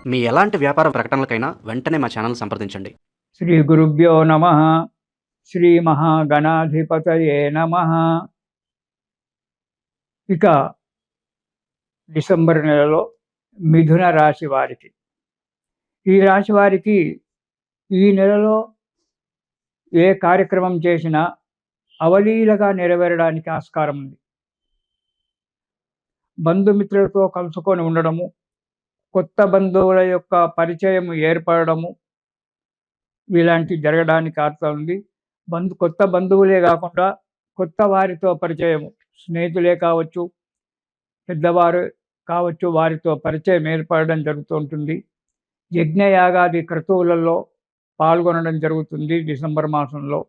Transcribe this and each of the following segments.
మీ ఎలాంటి వ్యాపార ప్రకటనలకైనా వెంటనే మా ఛానల్ సంప్రదించండి. శ్రీ గురుభ్యో నమ. శ్రీ మహాగణాధిపతయే నమ. ఇక డిసెంబర్ నెలలో మిథున రాశి వారికి, ఈ రాశి వారికి ఈ నెలలో ఏ కార్యక్రమం చేసినా అవలీలగా నెరవేరడానికి ఆస్కారం ఉంది. బంధుమిత్రులతో కలుసుకొని ఉండడము, కొత్త బంధువుల యొక్క పరిచయం ఏర్పడము, ఇలాంటి జరగడానికి ఆస్కారం ఉంది. కొత్త బంధువులే కాకుండా కొత్త వారితో పరిచయం, స్నేహితులే కావచ్చు, పెద్దవారు కావచ్చు, వారితో పరిచయం ఏర్పడడం జరుగుతూ ఉంటుంది. యజ్ఞయాగాది క్రతువులలో పాల్గొనడం జరుగుతుంది డిసెంబర్ మాసంలో.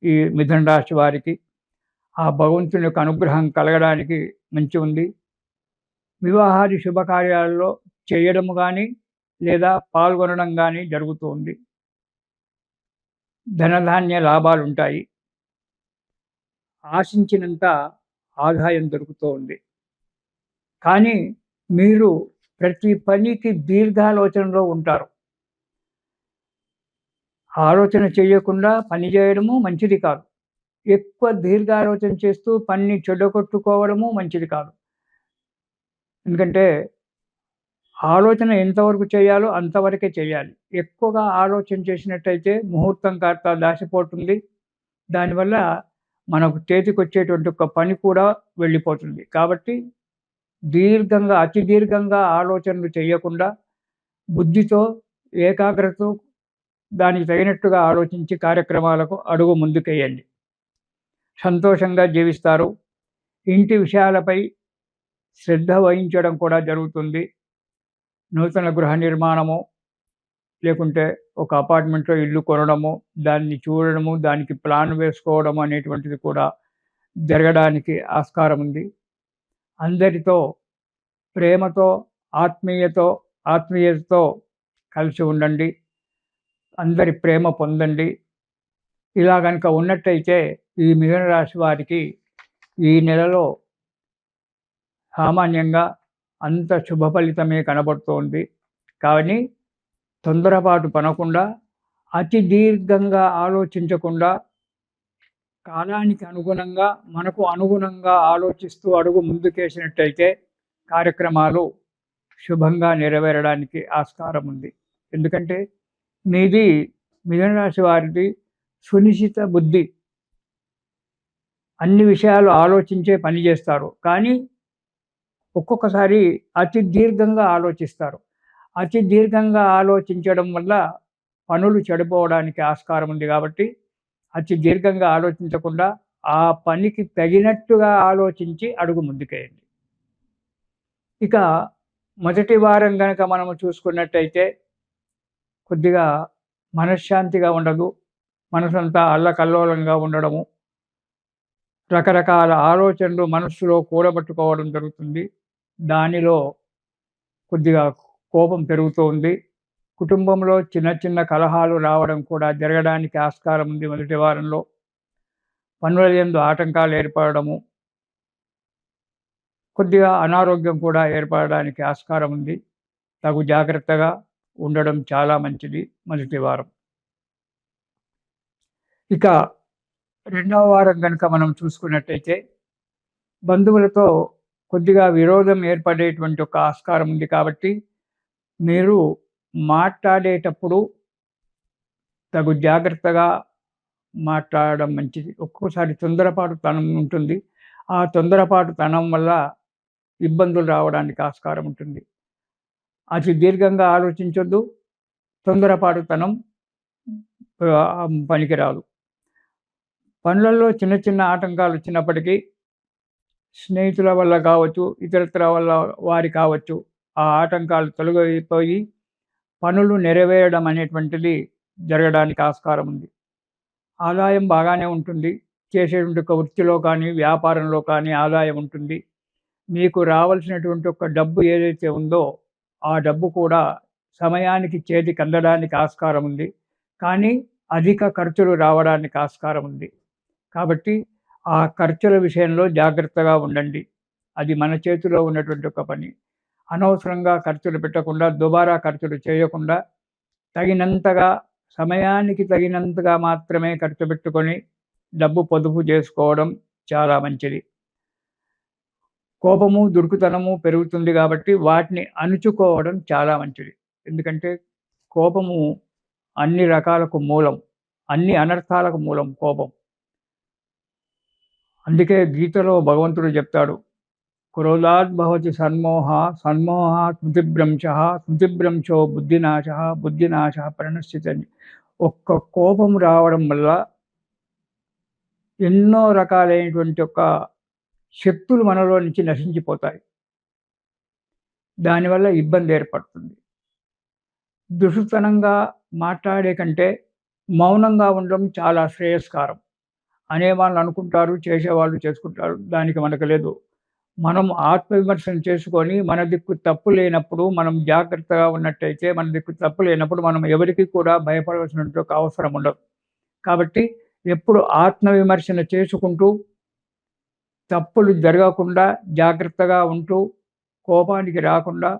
ఈ మిథున రాశి వారికి ఆ భగవంతుని యొక్క అనుగ్రహం కలగడానికి మంచి ఉంది. వివాహాది శుభకార్యాలలో చేయడము కానీ లేదా పాల్గొనడం కానీ జరుగుతూ ఉంది. ధనధాన్య లాభాలు ఉంటాయి. ఆశించినంత ఆదాయం దొరుకుతూ ఉంది. కానీ మీరు ప్రతి పనికి దీర్ఘాలోచనలో ఉంటారు. ఆలోచన చేయకుండా పని చేయడము మంచిది కాదు. ఎక్కువ దీర్ఘాలోచన చేస్తూ పనిని చెడగొట్టుకోవడము మంచిది కాదు. ఎందుకంటే ఆలోచన ఎంతవరకు చేయాలో అంతవరకే చేయాలి. ఎక్కువగా ఆలోచన చేసినట్టయితే ముహూర్తం కాస్త దాచిపోతుంది. దానివల్ల మనకు చేతికొచ్చేటువంటి ఒక పని కూడా వెళ్ళిపోతుంది. కాబట్టి అతి దీర్ఘంగా ఆలోచనలు చేయకుండా బుద్ధితో, ఏకాగ్రతతో దానికి తగినట్టుగా ఆలోచించి కార్యక్రమాలకు అడుగు ముందుకేయండి. సంతోషంగా జీవిస్తారు. ఇంటి విషయాలపై శ్రద్ధ వహించడం కూడా జరుగుతుంది. నూతన గృహ నిర్మాణము, లేకుంటే ఒక అపార్ట్మెంట్లో ఇల్లు కొనడము, దాన్ని చూడడము, దానికి ప్లాన్ వేసుకోవడం అనేటువంటిది కూడా జరగడానికి ఆస్కారం ఉంది. అందరితో ప్రేమతో, ఆత్మీయతతో కలిసి ఉండండి. అందరి ప్రేమ పొందండి. ఇలా కనుక ఉన్నట్టయితే ఈ మిథున రాశి వారికి ఈ నెలలో సామాన్యంగా అంత శుభ ఫలితమే కనబడుతోంది. కానీ తొందరపాటు పడకుండా, అతి దీర్ఘంగా ఆలోచించకుండా, కాలానికి అనుగుణంగా, మనకు అనుగుణంగా ఆలోచిస్తూ అడుగు ముందుకేసినట్టయితే కార్యక్రమాలు శుభంగా నెరవేరడానికి ఆస్కారం ఉంది. ఎందుకంటే మీది, మిథున రాశి వారిది సునిశ్చిత బుద్ధి. అన్ని విషయాలు ఆలోచించే పని చేస్తారు. కానీ ఒక్కొక్కసారి అతి దీర్ఘంగా ఆలోచిస్తారు. అతి దీర్ఘంగా ఆలోచించడం వల్ల పనులు చెడిపోవడానికి ఆస్కారం ఉంది. కాబట్టి అతి దీర్ఘంగా ఆలోచించకుండా ఆ పనికి తగినట్టుగా ఆలోచించి అడుగు ముందుకేయండి. ఇక మొదటి వారం కనుక మనము చూసుకున్నట్టయితే కొద్దిగా మనశ్శాంతిగా ఉండదు. మనసంతా అల్లకల్లోలంగా ఉండడము, రకరకాల ఆలోచనలు మనస్సులో కూడబట్టుకోవడం జరుగుతుంది. దానిలో కొద్దిగా కోపం పెరుగుతూ ఉంది. కుటుంబంలో చిన్న చిన్న కలహాలు రావడం కూడా జరగడానికి ఆస్కారం ఉంది. మొదటి వారంలో పనుల యందు ఆటంకాలు ఏర్పడము, కొద్దిగా అనారోగ్యం కూడా ఏర్పడడానికి ఆస్కారం ఉంది. తగు జాగ్రత్తగా ఉండడం చాలా మంచిది మొదటి వారం. ఇక రెండవ వారం కనుక మనం చూసుకున్నట్టయితే బంధువులతో కొద్దిగా విరోధం ఏర్పడేటువంటి ఒక ఆస్కారం ఉంది. కాబట్టి మీరు మాట్లాడేటప్పుడు తగు జాగ్రత్తగా మాట్లాడడం మంచిది. ఒక్కోసారి తొందరపాటుతనం ఉంటుంది. ఆ తొందరపాటుతనం వల్ల ఇబ్బందులు రావడానికి ఆస్కారం ఉంటుంది. అతి దీర్ఘంగా ఆలోచించొద్దు. తొందరపాటుతనం పనికిరాదు. పనులలో చిన్న చిన్న ఆటంకాలు వచ్చినప్పటికీ స్నేహితుల వల్ల కావచ్చు, ఇతరత్ర వల్ల వారి కావచ్చు, ఆ ఆటంకాలు తొలగిపోయి పనులు నెరవేరడం అనేటువంటిది జరగడానికి ఆస్కారం ఉంది. ఆదాయం బాగానే ఉంటుంది. చేసేటువంటి ఒక వృత్తిలో కానీ, వ్యాపారంలో కానీ ఆదాయం ఉంటుంది. మీకు రావాల్సినటువంటి ఒక డబ్బు ఏదైతే ఉందో ఆ డబ్బు కూడా సమయానికి చేతికి అందడానికి ఆస్కారం ఉంది. కానీ అధిక ఖర్చులు రావడానికి ఆస్కారం ఉంది. కాబట్టి ఆ ఖర్చుల విషయంలో జాగ్రత్తగా ఉండండి. అది మన చేతిలో ఉన్నటువంటి ఒక పని. అనవసరంగా ఖర్చులు పెట్టకుండా, దుబారా ఖర్చులు చేయకుండా, తగినంతగా సమయానికి తగినంతగా మాత్రమే ఖర్చు పెట్టుకొని డబ్బు పొదుపు చేసుకోవడం చాలా మంచిది. కోపము, దుడుకుతనము పెరుగుతుంది కాబట్టి వాటిని అణుచుకోవడం చాలా మంచిది. ఎందుకంటే కోపము అన్ని రకాలకు మూలం. అన్ని అనర్థాలకు మూలం కోపం. అందుకే గీతలో భగవంతుడు చెప్తాడు, క్రోధాద్ భవతి సన్మోహ, సన్మోహాత్ స్మృతిభ్రంశః, స్మృతిభ్రంశో బుద్ధినాశః, బుద్ధినాశః ప్రణశ్యతి అని. ఒక్క కోపం రావడం వల్ల ఎన్నో రకాలైనటువంటి శక్తులు మనలో నుంచి నశించిపోతాయి. దానివల్ల ఇబ్బంది ఏర్పడుతుంది. దురుసుతనంగా మాట్లాడే కంటే మౌనంగా ఉండడం చాలా శ్రేయస్కరం. అనేవాళ్ళు అనుకుంటారు, చేసేవాళ్ళు చేసుకుంటారు. దానికి మనకు లేదు. మనం ఆత్మవిమర్శన చేసుకొని మన దిక్కు తప్పు లేనప్పుడు, మనం జాగ్రత్తగా ఉన్నట్టయితే, మన దిక్కు తప్పు లేనప్పుడు మనం ఎవరికీ కూడా భయపడవలసినంత అవసరం ఉండదు. కాబట్టి ఎప్పుడు ఆత్మవిమర్శన చేసుకుంటూ, తప్పులు జరగకుండా జాగ్రత్తగా ఉంటూ, కోపానికి రాకుండా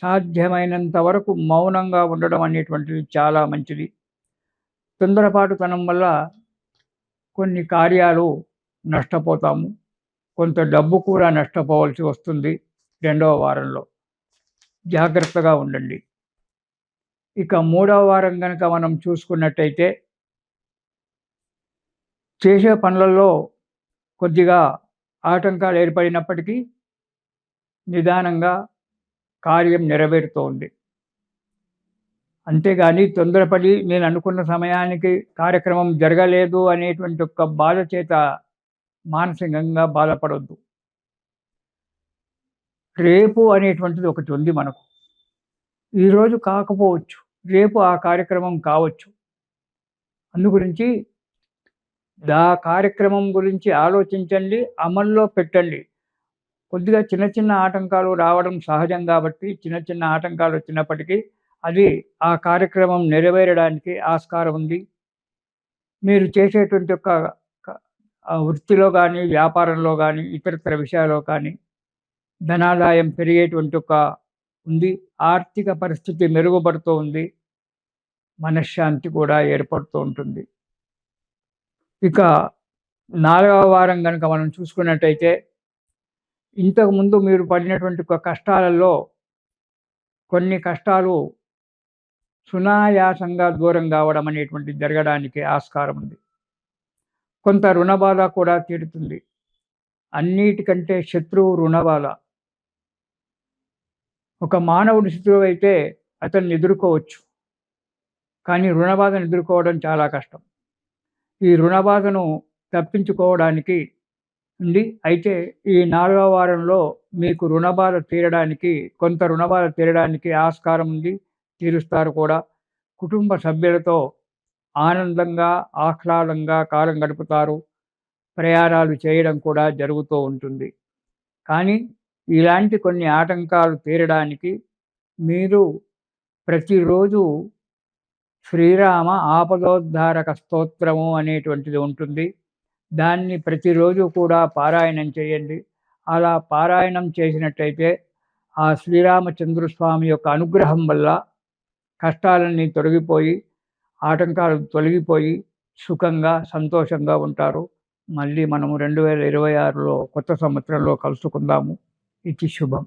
సాధ్యమైనంత వరకు మౌనంగా ఉండడం అనేటువంటిది చాలా మంచిది. తొందరపాటుతనం వల్ల కొన్ని కార్యాలు నష్టపోతాము. కొంత డబ్బు కూడా నష్టపోవాల్సి వస్తుంది రెండవ వారంలో. జాగ్రత్తగా ఉండండి. ఇక మూడవ వారం గనక మనం చూసుకున్నట్టయితే, చేసే పనులలో కొద్దిగా ఆటంకాలు ఏర్పడినప్పటికీ నిదానంగా కార్యం నెరవేరుతోంది. అంతేగాని తొందరపడి నేను అనుకున్న సమయానికి కార్యక్రమం జరగలేదు అనేటువంటి బాధ చేత మానసికంగా బాధపడొద్దు. రేపు అనేటువంటిది ఒకటి ఉంది మనకు. ఈరోజు కాకపోవచ్చు, రేపు ఆ కార్యక్రమం కావచ్చు. అందుగురించి కార్యక్రమం గురించి ఆలోచించండి, అమల్లో పెట్టండి. కొద్దిగా చిన్న చిన్న ఆటంకాలు రావడం సహజం కాబట్టి, చిన్న చిన్న ఆటంకాలు వచ్చినప్పటికీ అది ఆ కార్యక్రమం నెరవేరడానికి ఆస్కారం ఉంది. మీరు చేసేటువంటి వృత్తిలో కానీ, వ్యాపారంలో కానీ, ఇతరత్ర విషయాల్లో కానీ ధనాదాయం పెరిగేటువంటి ఉంది. ఆర్థిక పరిస్థితి మెరుగుపడుతూ ఉంది. మనశ్శాంతి కూడా ఏర్పడుతూ ఉంటుంది. ఇక 4వ వారం గనక మనం చూసుకున్నట్టయితే, ఇంతకుముందు మీరు పడినటువంటి కష్టాలలో కొన్ని కష్టాలు సునాయాసంగా దూరం కావడం అనేటువంటిది జరగడానికి ఆస్కారం ఉంది. కొంత రుణబాధ కూడా తీరుతుంది. అన్నిటికంటే శత్రువు రుణబాధ. ఒక మానవుడి శత్రువు అయితే అతన్ని ఎదుర్కోవచ్చు, కానీ రుణబాధను ఎదుర్కోవడం చాలా కష్టం. ఈ రుణబాధను తప్పించుకోవడానికి ఉంది. అయితే ఈ 4వ వారంలో మీకు కొంత రుణబాధ తీరడానికి ఆస్కారం ఉంది. తీరుస్తారు కూడా. కుటుంబ సభ్యులతో ఆనందంగా, ఆహ్లాదంగా కాలం గడుపుతారు. ప్రయాణాలు చేయడం కూడా జరుగుతూ ఉంటుంది. కానీ ఇలాంటి కొన్ని ఆటంకాలు తీరడానికి మీరు ప్రతిరోజు శ్రీరామ ఆపదోద్ధారక స్తోత్రము అనేటువంటిది ఉంటుంది. దాన్ని ప్రతిరోజు కూడా పారాయణం చేయండి. అలా పారాయణం చేసినట్టయితే ఆ శ్రీరామచంద్ర స్వామి యొక్క అనుగ్రహం వల్ల కష్టాలన్నీ తొలగిపోయి, ఆటంకాలు తొలగిపోయి సుఖంగా, సంతోషంగా ఉంటారు. మళ్ళీ మనము 2026లో కొత్త సంవత్సరంలో కలుసుకుందాము. ఇది శుభం.